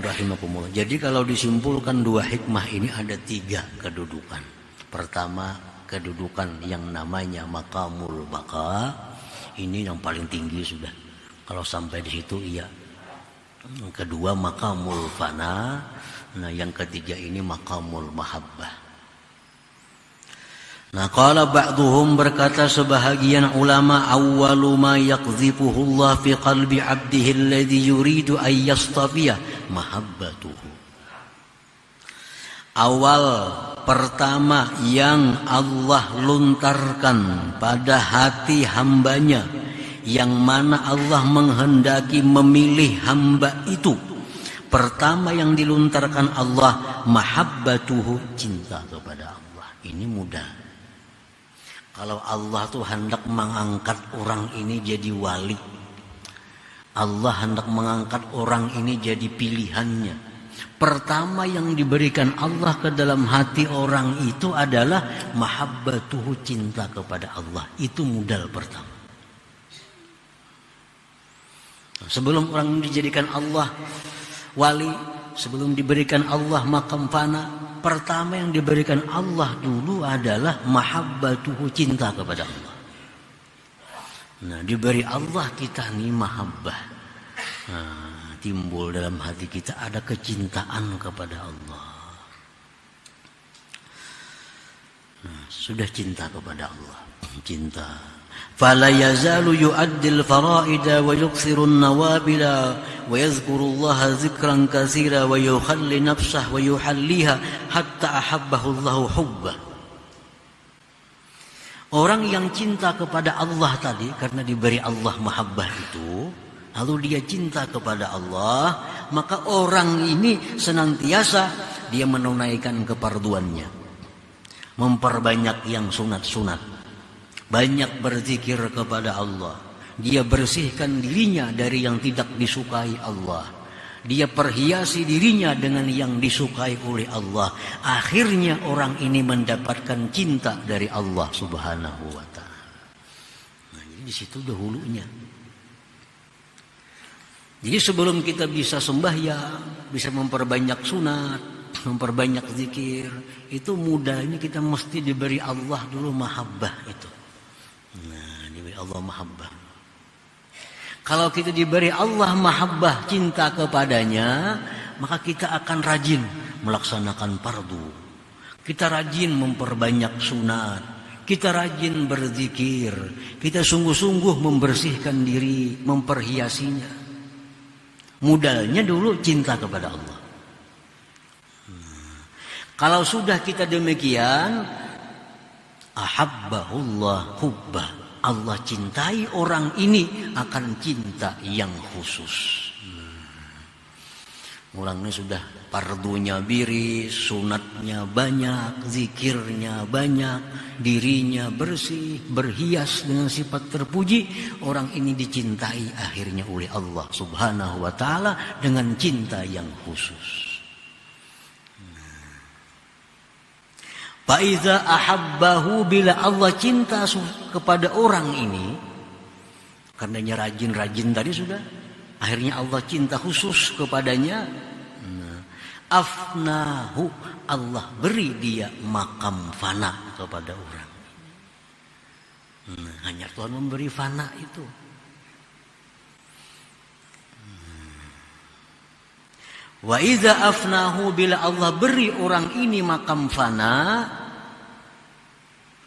rahimakumullah. Jadi kalau disimpulkan dua hikmah ini ada tiga kedudukan. Pertama, kedudukan yang namanya maqamul baqa. Ini yang paling tinggi sudah. Kalau sampai di situ iya. Yang kedua maqamul fana. Nah, yang ketiga ini maqamul mahabbah. Nah, qala ba'duhum, berkata sebahagian ulama, awwalu ma yaqdhifuhu Allah fi qalbi 'abdihi alladhi yuridu an yastafiya mahabbatuhu. Awal pertama yang Allah luntarkan pada hati hambanya, yang mana Allah menghendaki memilih hamba itu, pertama yang diluntarkan Allah mahabbatuhu, cinta kepada Allah. Ini mudah. Kalau Allah tuh hendak mengangkat orang ini jadi wali, Allah hendak mengangkat orang ini jadi pilihannya, pertama yang diberikan Allah ke dalam hati orang itu adalah mahabbatuhu, cinta kepada Allah. Itu modal pertama. Sebelum orang dijadikan Allah wali, sebelum diberikan Allah maqam fana, pertama yang diberikan Allah dulu adalah mahabbatuhu, cinta kepada Allah. Nah, diberi Allah kita nih mahabbah. Nah, timbul dalam hati kita ada kecintaan kepada Allah. Nah, sudah cinta kepada Allah, cinta. فلا يزال يؤدي الفرائض ويكثر النوافل ويذكر الله ذكرا كثيرا ويخلي نفسه ويحليها حتى أحبه الله حبه. Orang yang cinta kepada Allah tadi karena diberi Allah mahabbah itu, lalu dia cinta kepada Allah, maka orang ini senantiasa dia menunaikan keparduannya, memperbanyak yang sunat-sunat, banyak berzikir kepada Allah. Dia bersihkan dirinya dari yang tidak disukai Allah. Dia perhiasi dirinya dengan yang disukai oleh Allah. Akhirnya orang ini mendapatkan cinta dari Allah Subhanahu wa ta'ala. Nah, jadi di situ dahulunya. Jadi sebelum kita bisa sembahyang, bisa memperbanyak sunat, memperbanyak zikir, itu mudahnya kita mesti diberi Allah dulu mahabbah itu. Nah, diberi Allah mahabbah. Kalau kita diberi Allah mahabbah, cinta kepadanya, maka kita akan rajin melaksanakan fardu. Kita rajin memperbanyak sunat. Kita rajin berzikir. Kita sungguh-sungguh membersihkan diri, memperhiasinya. Modalnya dulu cinta kepada Allah. Kalau sudah kita demikian, ahabbahullah hubbah, Allah cintai orang ini akan cinta yang khusus. Orangnya sudah pardunya biris, sunatnya banyak, zikirnya banyak, dirinya bersih, berhias dengan sifat terpuji. Orang ini dicintai akhirnya oleh Allah Subhanahu wa ta'ala dengan cinta yang khusus. Faiza ahabbahu, bila Allah cinta kepada orang ini, karenanya rajin-rajin tadi sudah, akhirnya Allah cinta khusus kepadanya. Afnahu, Allah beri dia makam fana kepada orang. Hanya Tuhan memberi fana itu. Wa iza afnahu, bila Allah beri orang ini makam fana,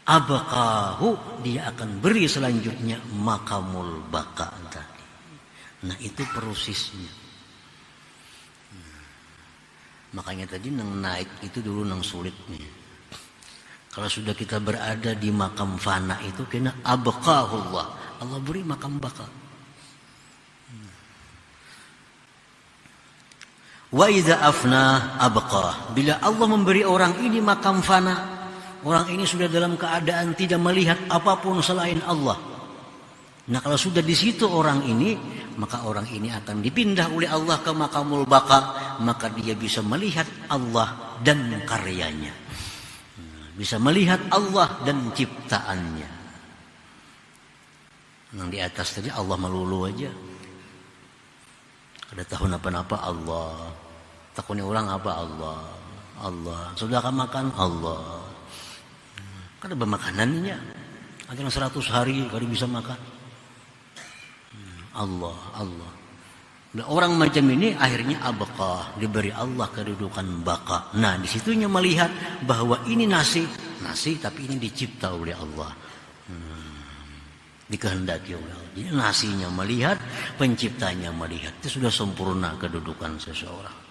abqahu, dia akan beri selanjutnya makamul baqa tadi. Nah, itu prosesnya. Makanya tadi nang naik itu dulu nang sulitnya. Kalau sudah kita berada di makam fana itu kena abqahullah, Allah beri makam baqa. Wa idza afna abqa, bila Allah memberi orang ini makam fana, orang ini sudah dalam keadaan tidak melihat apapun selain Allah. Nah, kalau sudah di situ orang ini, maka orang ini akan dipindah oleh Allah ke makamul baqa, maka dia bisa melihat Allah dan karyanya, bisa melihat Allah dan ciptaannya. Yang di atas tadi Allah melulu aja. Ada tahu apa-apa Allah. Takutnya orang apa? Allah. Allah. Sudah makan? Allah. Kan ada makanannya. Ada yang 100 hari kali bisa makan. Allah, Allah. Nah, orang macam ini akhirnya abqa, diberi Allah kedudukan baqa. Nah, disitunya melihat bahwa ini nasi tapi ini dicipta oleh Allah. Dikehendaki oleh Allah. Jadi nasinya melihat, penciptanya melihat. Itu sudah sempurna kedudukan seseorang.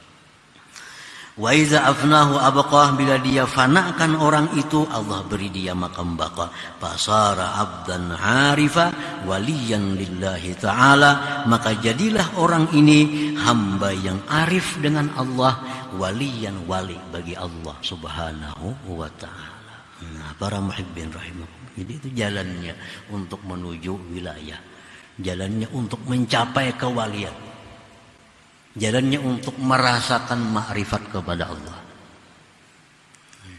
Wa iza afnahu abqah, bila dia fanakan orang itu, Allah beri dia makam baqa. Fasara abdan harifa waliyan lillahi ta'ala, maka jadilah orang ini hamba yang arif dengan Allah, waliyan, wali bagi Allah subhanahu wa ta'ala. Nah, para muhibbin rahimakum, jadi itu jalannya untuk menuju wilayah, jalannya untuk mencapai kewalian, jalannya untuk merasakan makrifat kepada Allah.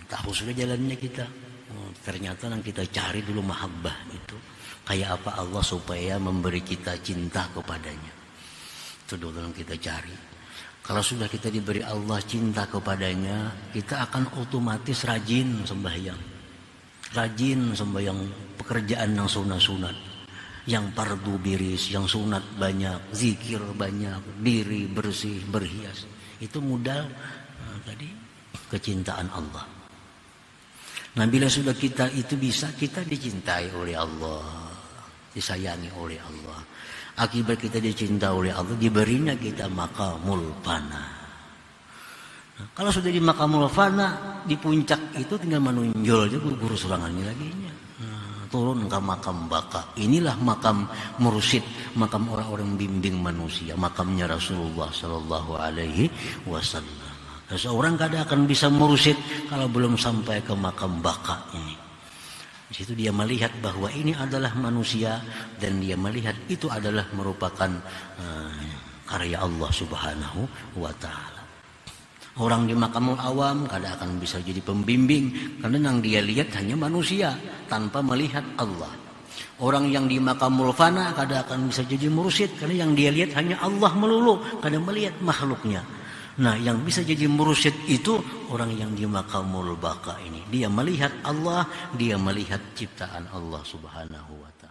Tahu sudah jalannya kita. Ternyata yang kita cari dulu mahabbah itu. Kayak apa Allah supaya memberi kita cinta kepadanya. Itu dulu yang kita cari. Kalau sudah kita diberi Allah cinta kepadanya, kita akan otomatis rajin sembahyang. Rajin sembahyang pekerjaan yang sunat-sunat. Yang fardu biris, yang sunat banyak, zikir banyak, diri bersih, berhias. Itu modal tadi kecintaan Allah. Nah, bila sudah kita itu bisa, kita dicintai oleh Allah, disayangi oleh Allah. Akibat kita dicintai oleh Allah, diberinya kita maqamul fana. Nah, kalau sudah di maqamul fana, di puncak itu tinggal menunjul aja guru-guru surangannya lagi. Turun ke makam baqa. Inilah makam mursyid, makam orang-orang bimbing manusia, makamnya Rasulullah sallallahu alaihi wasallam. Seseorang kadang akan bisa mursyid kalau belum sampai ke makam baqa ini. Di situ dia melihat bahwa ini adalah manusia dan dia melihat itu adalah merupakan karya Allah Subhanahu wa taala. Orang di makamul awam kadang akan bisa jadi pembimbing karena yang dia lihat hanya manusia tanpa melihat Allah. Orang yang di makamul fana kadang akan bisa jadi mursyid karena yang dia lihat hanya Allah melulu, kadang melihat makhluknya. Nah, yang bisa jadi mursyid itu orang yang di makamul baqa ini. Dia melihat Allah, dia melihat ciptaan Allah Subhanahu wa taala.